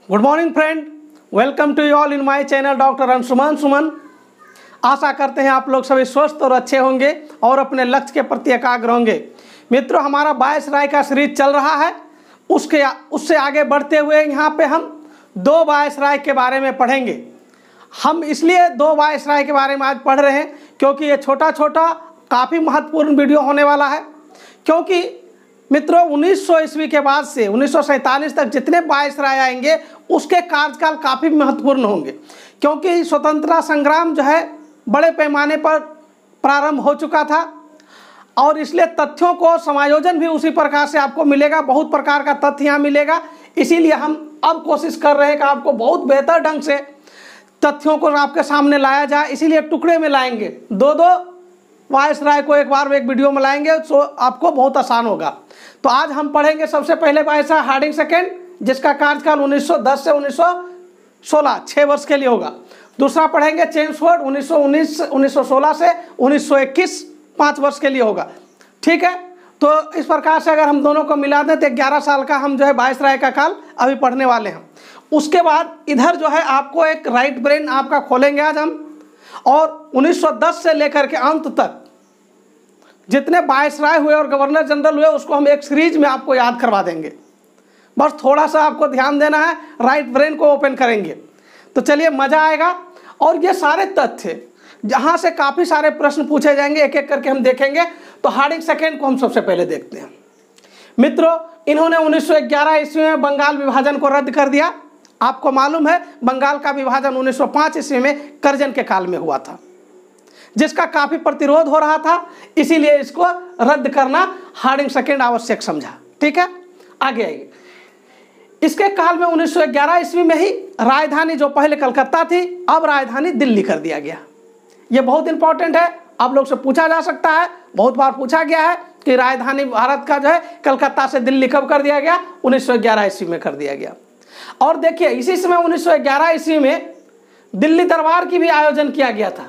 Good morning friend, welcome to you all in my channel doctor Anshuman Suman. आशा करते हैं आप लोग सभी स्वस्थ और अच्छे होंगे और अपने लक्ष्य के प्रति एकाग्र होंगे। मित्रों, हमारा वायसराय का सीरीज चल रहा है। उससे आगे बढ़ते हुए यहाँ पे हम दो वायसराय के बारे में पढ़ेंगे। हम इसलिए दो वायसराय के बारे में आज पढ़ रहे हैं क्योंकि ये छोटा छोटा काफ़ी महत्वपूर्ण वीडियो होने वाला है। क्योंकि मित्रों 1900 ईस्वी के बाद से 1947 तक जितने वायसराय आएंगे उसके कार्यकाल काफ़ी महत्वपूर्ण होंगे, क्योंकि स्वतंत्रता संग्राम जो है बड़े पैमाने पर प्रारंभ हो चुका था और इसलिए तथ्यों को समायोजन भी उसी प्रकार से आपको मिलेगा। बहुत प्रकार का तथ्य यहाँ मिलेगा। इसीलिए हम अब कोशिश कर रहे हैं कि आपको बहुत बेहतर ढंग से तथ्यों को आपके सामने लाया जाए। इसीलिए टुकड़े में लाएंगे, दो वायसराय को एक बार एक वीडियो में लाएंगे तो आपको बहुत आसान होगा। तो आज हम पढ़ेंगे सबसे पहले वायसराय हार्डिंग सेकेंड, जिसका कार्यकाल 1910 से 1916 6 वर्ष के लिए होगा। दूसरा पढ़ेंगे चेम्सफोर्ड 1916 से 1921 5 वर्ष के लिए होगा। ठीक है, तो इस प्रकार से अगर हम दोनों को मिला दें तो 11 साल का हम जो है वायसराय का काल अभी पढ़ने वाले हैं। उसके बाद इधर जो है आपको एक राइट ब्रेन आपका खोलेंगे आज हम, और 1910 से लेकर के अंत तक जितने वायसराय हुए और गवर्नर जनरल हुए उसको हम एक सीरीज में आपको याद करवा देंगे। बस थोड़ा सा आपको ध्यान देना है, राइट ब्रेन को ओपन करेंगे तो चलिए मज़ा आएगा। और ये सारे तथ्य जहाँ से काफ़ी सारे प्रश्न पूछे जाएंगे, एक एक करके हम देखेंगे। तो हार्डिंग सेकेंड को हम सबसे पहले देखते हैं। मित्रों, इन्होंने 1911 ईस्वी में बंगाल विभाजन को रद्द कर दिया। आपको मालूम है बंगाल का विभाजन 1905 ईस्वी में करजन के काल में हुआ था, जिसका काफ़ी प्रतिरोध हो रहा था। इसीलिए इसको रद्द करना हार्डिंग सेकेंड आवश्यक समझा। ठीक है, आगे आइए। इसके काल में 1911 ईस्वी में ही राजधानी जो पहले कलकत्ता थी अब राजधानी दिल्ली कर दिया गया। यह बहुत इंपॉर्टेंट है, आप लोग से पूछा जा सकता है, बहुत बार पूछा गया है कि राजधानी भारत का जो है कलकत्ता से दिल्ली कब कर दिया गया? 1911 ईस्वी में कर दिया गया। और देखिए इसी समय 1911 ईस्वी में दिल्ली दरबार की भी आयोजन किया गया था।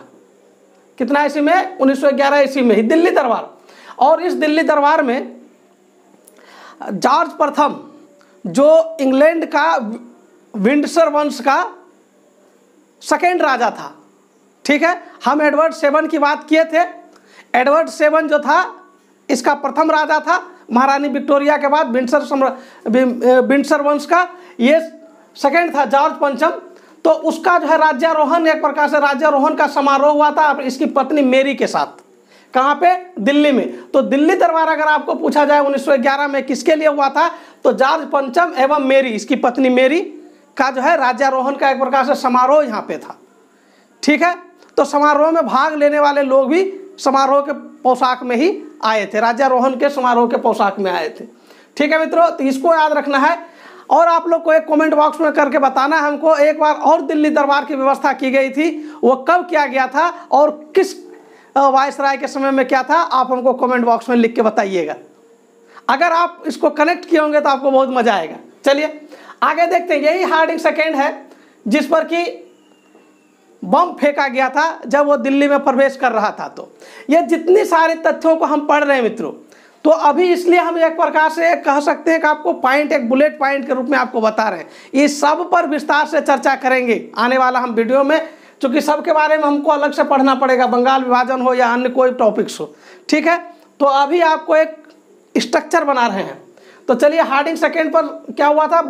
कितना ईस्वी में? 1911 ईस्वी में ही दिल्ली दरबार। और इस दिल्ली दरबार में जॉर्ज प्रथम जो इंग्लैंड का विंडसर वंश का सेकेंड राजा था। ठीक है, हम एडवर्ड सेवन की बात किए थे। एडवर्ड सेवन जो था इसका प्रथम राजा था, महारानी विक्टोरिया के बाद विंडसर वंश का ये सेकेंड था जॉर्ज पंचम। तो उसका जो है राज्यारोहण, एक प्रकार से राज्यारोहण का समारोह हुआ था इसकी पत्नी मेरी के साथ। कहाँ पे? दिल्ली में। तो दिल्ली दरबार अगर आपको पूछा जाए 1911 में किसके लिए हुआ था तो जॉर्ज पंचम एवं मेरी, इसकी पत्नी मेरी का जो है राज्यारोहण का एक प्रकार से समारोह यहाँ पे था। ठीक है, तो समारोह में भाग लेने वाले लोग भी समारोह के पोशाक में ही आए थे, राज्यारोहण के समारोह के पोशाक में आए थे। ठीक है मित्रों, तो इसको याद रखना है। और आप लोग को एक कमेंट बॉक्स में करके बताना है हमको एक बार और दिल्ली दरबार की व्यवस्था की गई थी, वो कब किया गया था और किस वायसराय के समय में क्या था, आप हमको कमेंट बॉक्स में लिख के बताइएगा। अगर आप इसको कनेक्ट किए होंगे तो आपको बहुत मजा आएगा। चलिए आगे देखते हैं। यही हार्डिंग सेकेंड है जिस पर कि बम फेंका गया था जब वो दिल्ली में प्रवेश कर रहा था। तो ये जितनी सारे तथ्यों को हम पढ़ रहे हैं मित्रों, तो अभी इसलिए हम एक प्रकार से कह सकते हैं कि आपको पॉइंट, एक बुलेट पॉइंट के रूप में आपको बता रहे हैं। इस सब पर विस्तार से चर्चा करेंगे आने वाला हम वीडियो में, क्योंकि सबके बारे में हमको अलग से पढ़ना पड़ेगा, बंगाल विभाजन हो या अन्य कोई टॉपिक्स हो। ठीक है, तो अभी आपको एक स्ट्रक्चर बना रहे हैं। तो चलिए हार्डिंग सेकेंड पर क्या हुआ था,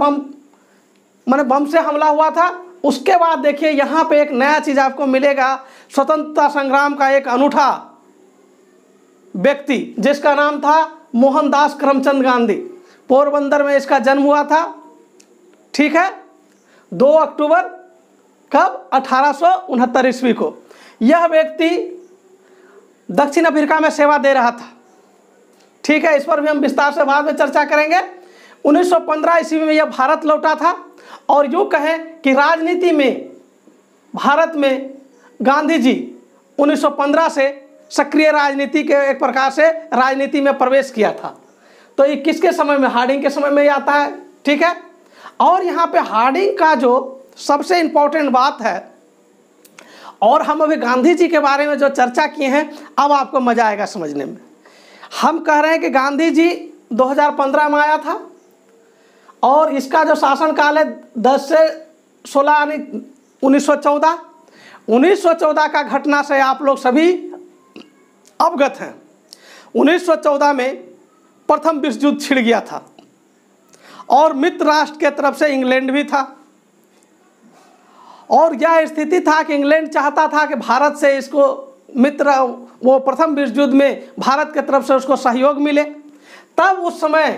बम से हमला हुआ था। उसके बाद देखिए यहाँ पे एक नया चीज आपको मिलेगा, स्वतंत्रता संग्राम का एक अनूठा व्यक्ति जिसका नाम था मोहनदास करमचंद गांधी। पोरबंदर में इसका जन्म हुआ था। ठीक है, 2 अक्टूबर कब? 1869 ईस्वी को। यह व्यक्ति दक्षिण अफ्रीका में सेवा दे रहा था। ठीक है, इस पर भी हम विस्तार से बाद में चर्चा करेंगे। 1915 ईस्वी में यह भारत लौटा था। और यूँ कहें कि राजनीति में भारत में गांधी जी 1915 से सक्रिय राजनीति के एक प्रकार से राजनीति में प्रवेश किया था। तो ये किसके समय में? हार्डिंग के समय में ही आता है। ठीक है, और यहाँ पे हार्डिंग का जो सबसे इम्पोर्टेंट बात है, और हम अभी गांधी जी के बारे में जो चर्चा किए हैं अब आपको मजा आएगा समझने में। हम कह रहे हैं कि गांधी जी 2015 में आया था और इसका जो शासनकाल है 10 से 16 यानी 1914। 1914 का घटना से आप लोग सभी अवगत हैं। 1914 में प्रथम विश्व युद्ध छिड़ गया था और मित्र राष्ट्र के तरफ से इंग्लैंड भी था, और यह स्थिति था कि इंग्लैंड चाहता था कि भारत से इसको मित्र वो प्रथम विश्व युद्ध में भारत के तरफ से उसको सहयोग मिले। तब उस समय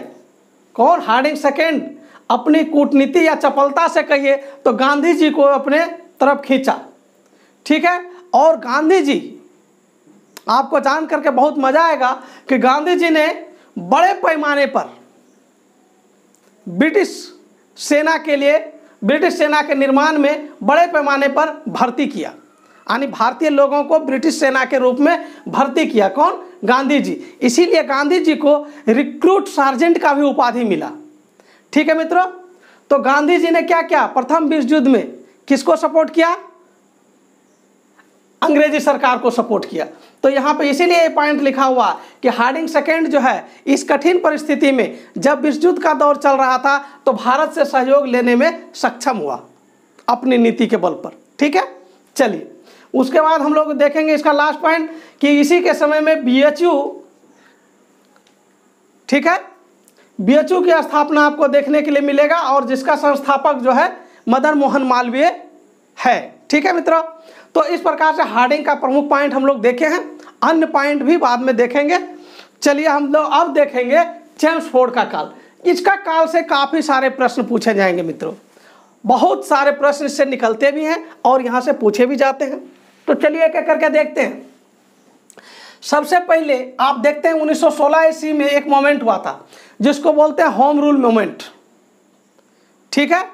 कौन, हार्डिंग सेकेंड अपनी कूटनीति या चपलता से कहिए तो गांधी जी को अपने तरफ खींचा, ठीक है। और गांधी जी, आपको जान करके बहुत मजा आएगा कि गांधी जी ने बड़े पैमाने पर ब्रिटिश सेना के लिए, ब्रिटिश सेना के निर्माण में बड़े पैमाने पर भर्ती किया, यानी भारतीय लोगों को ब्रिटिश सेना के रूप में भर्ती किया। कौन? गांधी जी। इसीलिए गांधी जी को रिक्रूट सार्जेंट का भी उपाधि मिला, ठीक है मित्रों। तो गांधी जी ने क्या किया? प्रथम विश्व युद्ध में किसको सपोर्ट किया? अंग्रेजी सरकार को सपोर्ट किया। तो यहाँ पे इसीलिए ये पॉइंट लिखा हुआ कि हार्डिंग सेकेंड जो है इस कठिन परिस्थिति में जब विश्व युद्ध का दौर चल रहा था तो भारत से सहयोग लेने में सक्षम हुआ अपनी नीति के बल पर, ठीक है। चलिए उसके बाद हम लोग देखेंगे इसका लास्ट पॉइंट कि इसी के समय में BHU, ठीक है, BHU की स्थापना आपको देखने के लिए मिलेगा और जिसका संस्थापक जो है मदन मोहन मालवीय है, ठीक है मित्रों। तो इस प्रकार से हार्डिंग का प्रमुख पॉइंट हम लोग देखे हैं, अन्य पॉइंट भी बाद में देखेंगे। चलिए हम लोग अब देखेंगे चेम्सफोर्ड का काल। इसका काल से काफ़ी सारे प्रश्न पूछे जाएंगे मित्रों, बहुत सारे प्रश्न इससे निकलते भी हैं और यहाँ से पूछे भी जाते हैं। तो चलिए एक एक करके देखते हैं। सबसे पहले आप देखते हैं 1916 ईस्वी में एक मोमेंट हुआ था जिसको बोलते हैं होम रूल मोमेंट, ठीक है।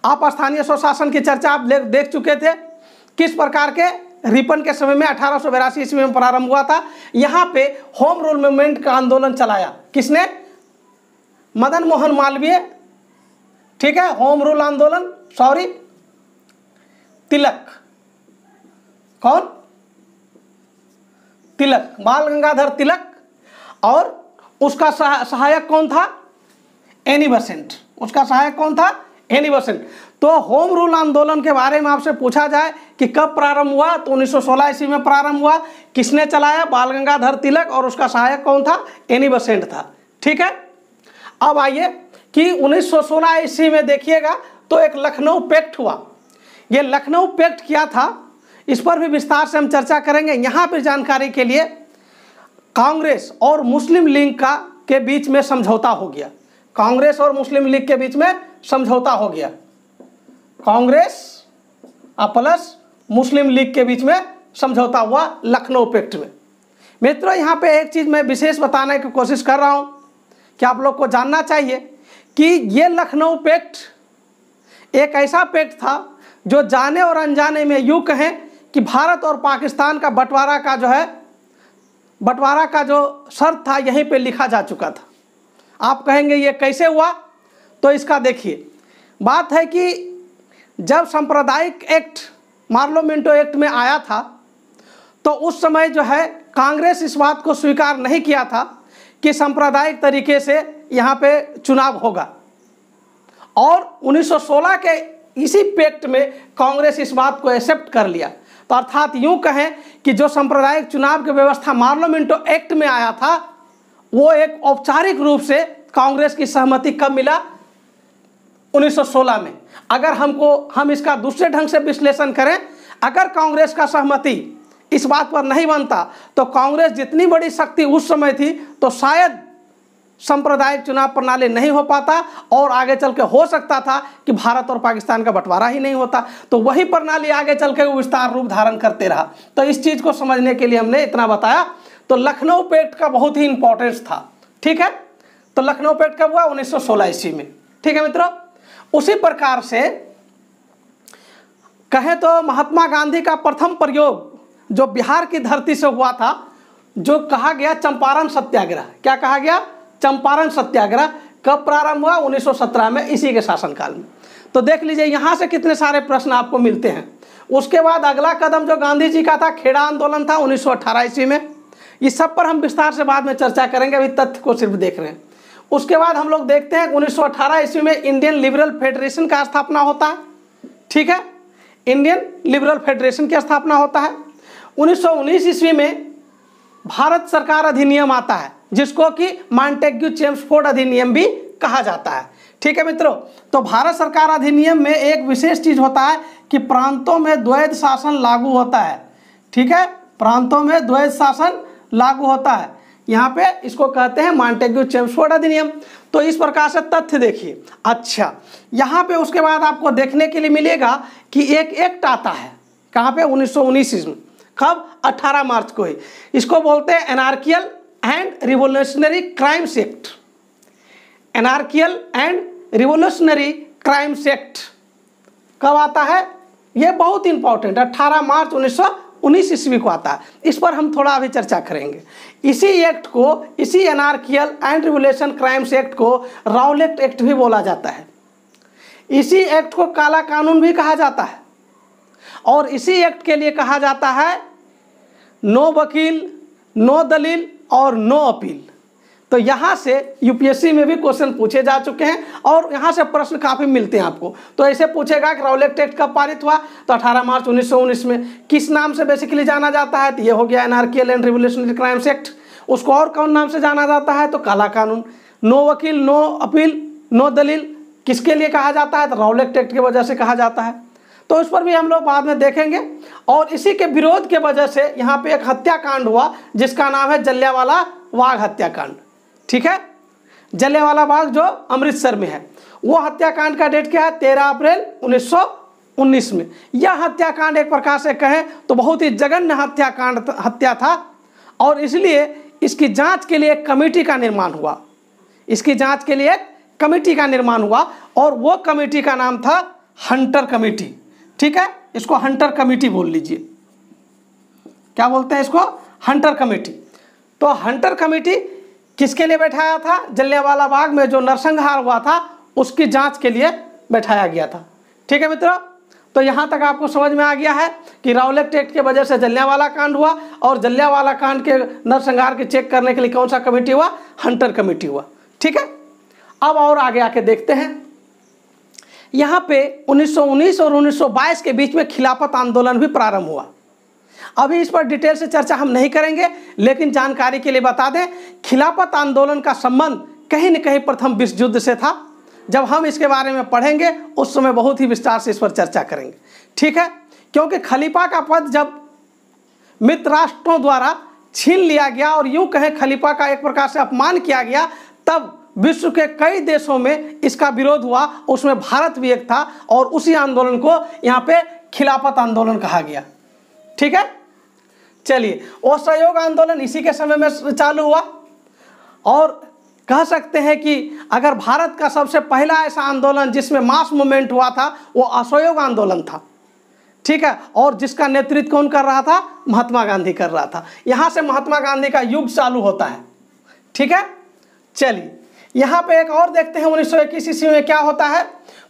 आप स्थानीय स्वशासन की चर्चा आप देख चुके थे, किस प्रकार के रिपन के समय में 1882 ईस्वी में प्रारंभ हुआ था। यहाँ पे होम रूल मूवमेंट का आंदोलन चलाया किसने? मदन मोहन मालवीय, ठीक है। होम रूल आंदोलन, सॉरी तिलक, कौन? तिलक, बाल गंगाधर तिलक। और उसका सहायक कौन था? Annie Besant. उसका सहायक कौन था? Annie Besant. तो होम रूल आंदोलन के बारे में आपसे पूछा जाए कि कब प्रारंभ हुआ, तो 1916 ईस्वी में प्रारंभ हुआ। किसने चलाया? बाल गंगाधर तिलक। और उसका सहायक कौन था? एनी बेसेंट था, ठीक है। अब आइए कि 1916 ईस्वी में देखिएगा तो एक लखनऊ पैक्ट हुआ। ये लखनऊ पैक्ट क्या था इस पर भी विस्तार से हम चर्चा करेंगे। यहाँ पर जानकारी के लिए कांग्रेस और मुस्लिम लीग के बीच में समझौता हो गया। कांग्रेस और मुस्लिम लीग के बीच में समझौता हो गया। कांग्रेस प्लस मुस्लिम लीग के बीच में समझौता हुआ लखनऊ पैक्ट में। मित्रों यहाँ पे एक चीज़ मैं विशेष बताने की कोशिश कर रहा हूँ कि आप लोग को जानना चाहिए कि ये लखनऊ पैक्ट एक ऐसा पैक्ट था जो जाने और अनजाने में यूँ कहें कि भारत और पाकिस्तान का बंटवारा का जो शर्त था यहीं पे लिखा जा चुका था। आप कहेंगे ये कैसे हुआ? तो इसका देखिए, बात है कि जब सांप्रदायिक एक्ट मार्लोमेंटो एक्ट में आया था तो उस समय जो है कांग्रेस इस बात को स्वीकार नहीं किया था कि सांप्रदायिक तरीके से यहाँ पे चुनाव होगा। और 1916 के इसी पैक्ट में कांग्रेस इस बात को एक्सेप्ट कर लिया। तो अर्थात यूँ कहें कि जो सांप्रदायिक चुनाव की व्यवस्था मार्लोमेंटो एक्ट में आया था वो एक औपचारिक रूप से कांग्रेस की सहमति कब मिला? 1916 में। अगर हम इसका दूसरे ढंग से विश्लेषण करें, अगर कांग्रेस का सहमति इस बात पर नहीं बनता तो कांग्रेस जितनी बड़ी शक्ति उस समय थी तो शायद सांप्रदायिक चुनाव प्रणाली नहीं हो पाता और आगे चल के हो सकता था कि भारत और पाकिस्तान का बंटवारा ही नहीं होता। तो वही प्रणाली आगे चल के विस्तार रूप धारण करते रहा। तो इस चीज़ को समझने के लिए हमने इतना बताया। तो लखनऊ पैक्ट का बहुत ही इंपॉर्टेंस था, ठीक है। तो लखनऊ पैक्ट कब हुआ? 1916 ईस्वी में, ठीक है मित्रों। उसी प्रकार से कहें तो महात्मा गांधी का प्रथम प्रयोग जो बिहार की धरती से हुआ था, जो कहा गया चंपारण सत्याग्रह। क्या कहा गया? चंपारण सत्याग्रह। कब प्रारंभ हुआ? 1917 में, इसी के शासनकाल में। तो देख लीजिए यहाँ से कितने सारे प्रश्न आपको मिलते हैं। उसके बाद अगला कदम जो गांधी जी का था, खेड़ा आंदोलन था 1918 ईस्वी में। इस सब पर हम विस्तार से बाद में चर्चा करेंगे, अभी तथ्य को सिर्फ देख रहे हैं। उसके बाद हम लोग देखते हैं 1918 ईस्वी में इंडियन लिबरल फेडरेशन का स्थापना होता है। ठीक है, इंडियन लिबरल फेडरेशन की स्थापना होता है। 1919 ईस्वी में भारत सरकार अधिनियम आता है, जिसको कि मॉन्टेग्यू चेम्सफोर्ड अधिनियम भी कहा जाता है। ठीक है मित्रों, तो भारत सरकार अधिनियम में एक विशेष चीज होता है कि प्रांतों में द्वैध शासन लागू होता है। ठीक है, प्रांतों में द्वैध शासन लागू होता है। यहाँ पे इसको कहते हैं मॉन्टेग्यू चेम्सफोर्ड अधिनियम। तो इस प्रकार से तथ्य देखिए। अच्छा, यहाँ पे उसके बाद आपको देखने के लिए मिलेगा कि एक एक्ट आता है, कहाँ पे, 1919 ईस्वी। कब? 18 मार्च को ही। इसको बोलते हैं anarchical and revolutionary crimes act. Anarchical and revolutionary crimes act कब आता है? ये बहुत इंपॉर्टेंट, 18 मार्च 1919 ईस्वी को आता है। इस पर हम थोड़ा अभी चर्चा करेंगे। इसी एक्ट को, इसी एनार्कियल एंड रिवोल्यूशन क्राइम्स एक्ट को राउलेट एक्ट भी बोला जाता है। इसी एक्ट को काला कानून भी कहा जाता है। और इसी एक्ट के लिए कहा जाता है नो वकील, नो दलील और नो अपील। तो यहाँ से यूपीएससी में भी क्वेश्चन पूछे जा चुके हैं और यहाँ से प्रश्न काफ़ी मिलते हैं आपको। तो ऐसे पूछेगा कि राउलेट एक्ट कब पारित हुआ? तो 18 मार्च 1919 में। किस नाम से बेसिकली जाना जाता है? तो ये हो गया एनार्कियल एंड रिवोल्यूशनरी क्राइम्स एक्ट। उसको और कौन नाम से जाना जाता है? तो काला कानून। नो वकील, नो अपील, नो दलील किसके लिए कहा जाता है? तो राउलेट एक्ट की वजह से कहा जाता है। तो इस पर भी हम लोग बाद में देखेंगे। और इसी के विरोध के वजह से यहाँ पे एक हत्याकांड हुआ, जिसका नाम है जलियांवाला बाग हत्याकांड। ठीक है, जलियांवाला बाग जो अमृतसर में है, वो हत्याकांड का डेट क्या है? 13 अप्रैल 1919 में। यह हत्याकांड एक प्रकार से कहें तो बहुत ही जघन्य हत्या था और इसलिए इसकी जांच के लिए एक कमेटी का निर्माण हुआ। इसकी जांच के लिए एक कमेटी का निर्माण हुआ और वो कमेटी का नाम था हंटर कमेटी। ठीक है, इसको हंटर कमेटी बोल लीजिए। क्या बोलते हैं इसको? Hunter committee. तो हंटर कमेटी किसके लिए बैठाया था? जलियांवाला बाग में जो नरसंहार हुआ था उसकी जांच के लिए बैठाया गया था। ठीक है मित्रों, तो यहाँ तक आपको समझ में आ गया है कि राउलेट एक्ट के वजह से जलियांवाला कांड हुआ और जलियांवाला कांड के नरसंहार के चेक करने के लिए कौन सा कमेटी हुआ? हंटर कमेटी हुआ। ठीक है, अब और आगे आके देखते हैं। यहाँ पे 1919 और 1922 के बीच में खिलाफत आंदोलन भी प्रारंभ हुआ। अभी इस पर डिटेल से चर्चा हम नहीं करेंगे, लेकिन जानकारी के लिए बता दें, खिलाफत आंदोलन का संबंध कहीं न कहीं प्रथम विश्व युद्ध से था। जब हम इसके बारे में पढ़ेंगे उस समय बहुत ही विस्तार से इस पर चर्चा करेंगे। ठीक है, क्योंकि खलीफा का पद जब मित्र राष्ट्रों द्वारा छीन लिया गया और यूं कहें खलीफा का एक प्रकार से अपमान किया गया, तब विश्व के कई देशों में इसका विरोध हुआ। उसमें भारत भी एक था और उसी आंदोलन को यहाँ पे खिलाफत आंदोलन कहा गया। ठीक है, चलिए, असहयोग आंदोलन इसी के समय में चालू हुआ और कह सकते हैं कि अगर भारत का सबसे पहला ऐसा आंदोलन जिसमें मास मूवमेंट हुआ था वो असहयोग आंदोलन था। ठीक है, और जिसका नेतृत्व कौन कर रहा था? महात्मा गांधी कर रहा था। यहाँ से महात्मा गांधी का युग चालू होता है। ठीक है, चलिए यहाँ पे एक और देखते हैं 1921 ईस्वी में क्या होता है।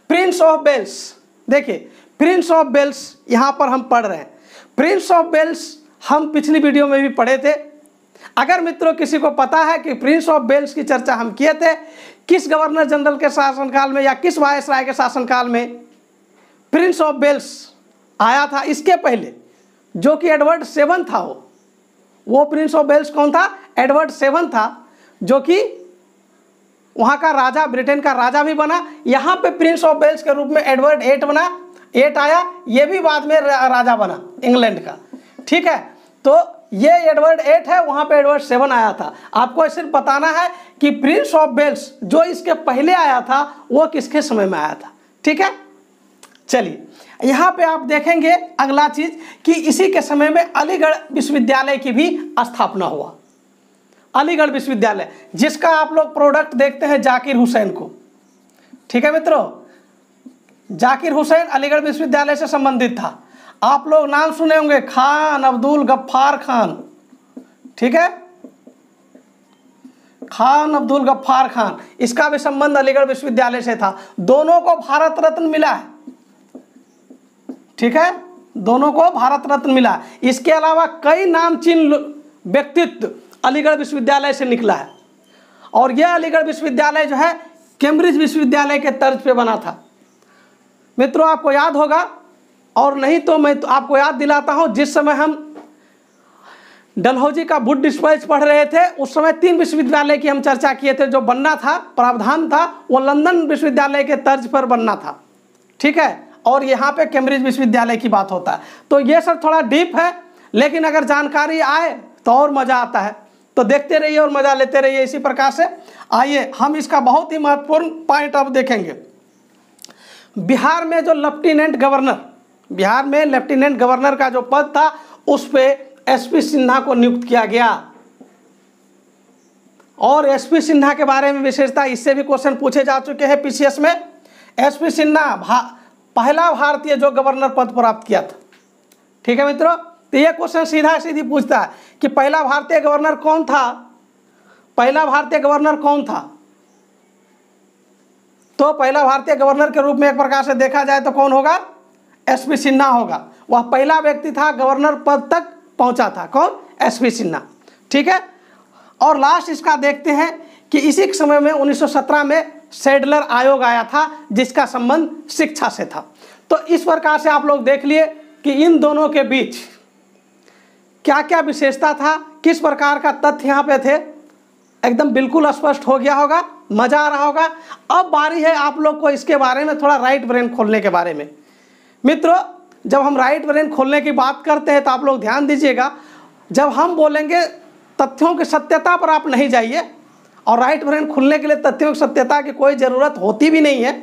प्रिंस ऑफ वेल्स, देखिए प्रिंस ऑफ वेल्स यहाँ पर हम पढ़ रहे हैं। प्रिंस ऑफ वेल्स हम पिछली वीडियो में भी पढ़े थे। अगर मित्रों किसी को पता है कि प्रिंस ऑफ वेल्स की चर्चा हम किए थे, किस गवर्नर जनरल के शासनकाल में या किस वायसराय के शासनकाल में प्रिंस ऑफ वेल्स आया था, इसके पहले जो कि एडवर्ड सेवन था, वो प्रिंस ऑफ वेल्स कौन था? एडवर्ड सेवन था, जो कि वहाँ का राजा, ब्रिटेन का राजा भी बना। यहाँ पे प्रिंस ऑफ वेल्स के रूप में एडवर्ड 8 बना, 8 आया, ये भी बाद में राजा बना इंग्लैंड का। ठीक है, तो ये एडवर्ड 8 है, वहाँ पे एडवर्ड 7 आया था। आपको सिर्फ बताना है कि प्रिंस ऑफ वेल्स जो इसके पहले आया था वो किसके समय में आया था। ठीक है, चलिए यहाँ पे आप देखेंगे अगला चीज कि इसी के समय में अलीगढ़ विश्वविद्यालय की भी स्थापना हुआ। अलीगढ़ विश्वविद्यालय जिसका आप लोग प्रोडक्ट देखते हैं जाकिर हुसैन को। ठीक है मित्रों, जाकिर हुसैन अलीगढ़ विश्वविद्यालय से संबंधित था। आप लोग नाम सुने होंगे, खान अब्दुल गफ्फार खान। ठीक है, खान अब्दुल गफ्फार खान, इसका भी संबंध अलीगढ़ विश्वविद्यालय से था। दोनों को भारत रत्न मिला है। ठीक है, दोनों को भारत रत्न मिला। इसके अलावा कई नामचीन व्यक्तित्व अलीगढ़ विश्वविद्यालय से निकला है और यह अलीगढ़ विश्वविद्यालय जो है कैम्ब्रिज विश्वविद्यालय के तर्ज पे बना था। मित्रों आपको याद होगा, और नहीं तो मैं तो आपको याद दिलाता हूँ, जिस समय हम डलहौजी का वुड डिस्पैच पढ़ रहे थे उस समय 3 विश्वविद्यालय की हम चर्चा किए थे। जो बनना था, प्रावधान था, वो लंदन विश्वविद्यालय के तर्ज पर बनना था, ठीक है, और यहाँ पे कैम्ब्रिज विश्वविद्यालय की बात होता है। तो ये सब थोड़ा डीप है, लेकिन अगर जानकारी आए तो और मज़ा आता है। तो देखते रहिए और मज़ा लेते रहिए इसी प्रकार से। आइए हम इसका बहुत ही महत्वपूर्ण पॉइंट अब देखेंगे। बिहार में जो लेफ्टिनेंट गवर्नर, बिहार में लेफ्टिनेंट गवर्नर का जो पद था उस पर एसपी सिन्हा को नियुक्त किया गया। और एसपी सिन्हा के बारे में विशेषता, इससे भी क्वेश्चन पूछे जा चुके हैं पीसीएस में। एसपी सिन्हा पहला भारतीय जो गवर्नर पद प्राप्त किया था, ठीक है मित्रों। तो ये क्वेश्चन सीधा सीधी पूछता है कि पहला भारतीय गवर्नर कौन था, पहला भारतीय गवर्नर कौन था। तो पहला भारतीय गवर्नर के रूप में एक प्रकार से देखा जाए तो कौन होगा, एसपी सिन्हा होगा। वह पहला व्यक्ति था, गवर्नर पद तक पहुंचा था, कौन, एसपी सिन्हा, ठीक है। और लास्ट इसका देखते हैं कि इसी समय में 1917 में सैडलर आयोग आया था जिसका संबंध शिक्षा से था। तो इस प्रकार से आप लोग देख लिए कि इन दोनों के बीच क्या क्या विशेषता था, किस प्रकार का तथ्य यहाँ पे थे, एकदम बिल्कुल स्पष्ट हो गया होगा, मजा आ रहा होगा। अब बारी है आप लोग को इसके बारे में थोड़ा राइट ब्रेन खोलने के बारे में। मित्रों जब हम राइट ब्रेन खोलने की बात करते हैं तो आप लोग ध्यान दीजिएगा, जब हम बोलेंगे तथ्यों की सत्यता पर आप नहीं जाइए, और राइट ब्रेन खुलने के लिए तथ्यों की सत्यता की कोई ज़रूरत होती भी नहीं है।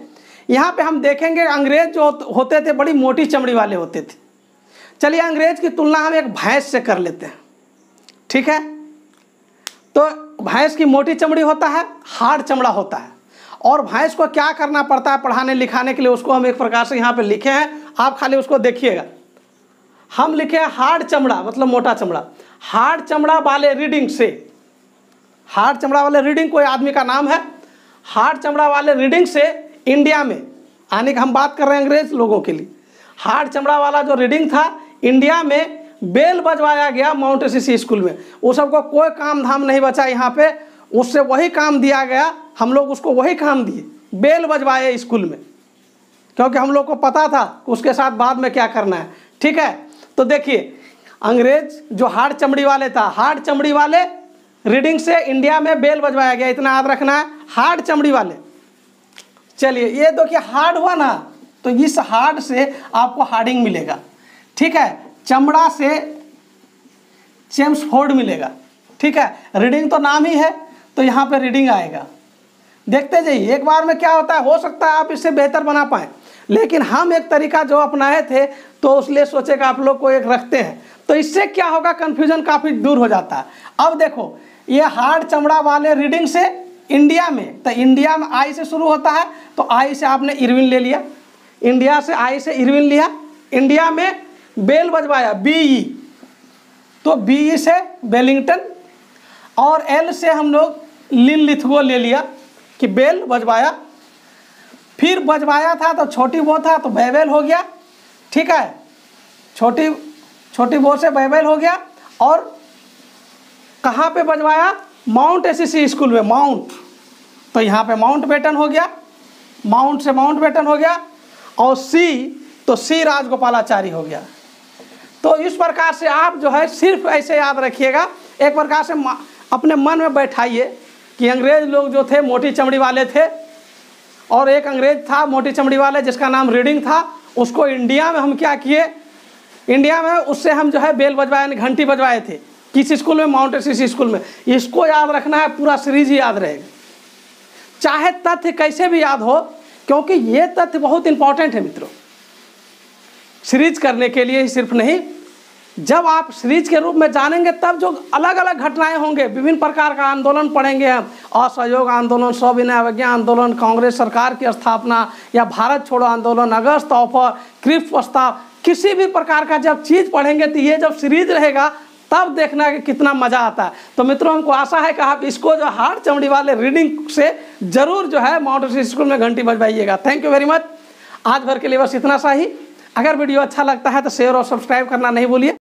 यहाँ पे हम देखेंगे अंग्रेज जो होते थे बड़ी मोटी चमड़ी वाले होते थे। चलिए अंग्रेज की तुलना हम एक भैंस से कर लेते हैं, ठीक है। तो भैंस की मोटी चमड़ी होता है, हार्ड चमड़ा होता है, और भैंस को क्या करना पड़ता है पढ़ाने लिखाने के लिए, उसको हम एक प्रकार से यहाँ पे लिखे हैं, आप खाली उसको देखिएगा। हम लिखे हैं हार्ड चमड़ा, मतलब मोटा चमड़ा। हार्ड चमड़ा वाले रीडिंग से, हार्ड चमड़ा वाले रीडिंग कोई आदमी का नाम है, हार्ड चमड़ा वाले रीडिंग से इंडिया में आने का हम बात कर रहे हैं अंग्रेज लोगों के लिए। हार्ड चमड़ा वाला जो रीडिंग था इंडिया में बेल बजवाया गया माउंट एसीसी स्कूल में। वो सबको कोई काम धाम नहीं बचा यहाँ पे, उससे वही काम दिया गया, हम लोग उसको वही काम दिए, बेल बजवाए स्कूल में, क्योंकि हम लोग को पता था उसके साथ बाद में क्या करना है, ठीक है। तो देखिए अंग्रेज जो हार्ड चमड़ी वाले था, हार्ड चमड़ी वाले रीडिंग से इंडिया में बेल बजवाया गया, इतना याद रखना है, हार्ड चमड़ी वाले। चलिए ये देखिए हार्ड हुआ ना, तो इस हार्ड से आपको हार्डिंग मिलेगा, ठीक है। चमड़ा से चेम्सफोर्ड मिलेगा, ठीक है। रीडिंग तो नाम ही है तो यहाँ पे रीडिंग आएगा। देखते जाइए एक बार में क्या होता है, हो सकता है आप इससे बेहतर बना पाएँ, लेकिन हम एक तरीका जो अपनाए थे तो उसलिए सोचेगा आप लोग को एक रखते हैं, तो इससे क्या होगा, कन्फ्यूजन काफ़ी दूर हो जाता है। अब देखो ये हार्ड चमड़ा वाले रीडिंग से इंडिया में, तो इंडिया में आई से शुरू होता है, तो आई से आपने इरविन ले लिया, इंडिया से आई से इरविन लिया, इंडिया में बेल बजवाया बीई, तो बीई से बेलिंगटन, और एल से हम लोग लिनलिथगो ले लिया कि बेल बजवाया। फिर बजवाया था तो छोटी वो था तो बैबेल हो गया, ठीक है, छोटी वो से बैबेल हो गया। और कहाँ पे बजवाया, माउंट एसीसी स्कूल में, माउंट, तो यहाँ पे माउंट बेटन हो गया, माउंट से माउंट बेटन हो गया, और सी तो सी राजगोपालाचारी हो गया। तो इस प्रकार से आप जो है सिर्फ ऐसे याद रखिएगा, एक प्रकार से अपने मन में बैठाइए कि अंग्रेज लोग जो थे मोटी चमड़ी वाले थे, और एक अंग्रेज था मोटी चमड़ी वाले जिसका नाम रीडिंग था, उसको इंडिया में हम क्या किए, इंडिया में उससे हम जो है बेल बजवाए, घंटी बजवाए थे। किस स्कूल में, माउंट एसीसी स्कूल में। इसको याद रखना है, पूरा सीरीज ही याद रहेगा, चाहे तथ्य कैसे भी याद हो, क्योंकि ये तथ्य बहुत इंपॉर्टेंट है मित्रों, सीरीज करने के लिए ही सिर्फ नहीं, जब आप सीरीज के रूप में जानेंगे तब जो अलग अलग घटनाएं होंगे, विभिन्न प्रकार का आंदोलन पढ़ेंगे हम, असहयोग आंदोलन, सविनय अवज्ञा आंदोलन, कांग्रेस सरकार की स्थापना, या भारत छोड़ो आंदोलन, अगस्त ऑफर, क्रिप्स प्रस्ताव, किसी भी प्रकार का जब चीज़ पढ़ेंगे तो ये जब सीरीज रहेगा तब देखना कि कितना मज़ा आता है। तो मित्रों हमको आशा है कि आप इसको जो हार्ड चमड़ी वाले रीडिंग से जरूर जो है माउंट एसीसी स्कूल में घंटी बजवाइएगा। Thank you very much. आज भर के लिए बस इतना सा ही। अगर वीडियो अच्छा लगता है तो शेयर और सब्सक्राइब करना नहीं भूलिए।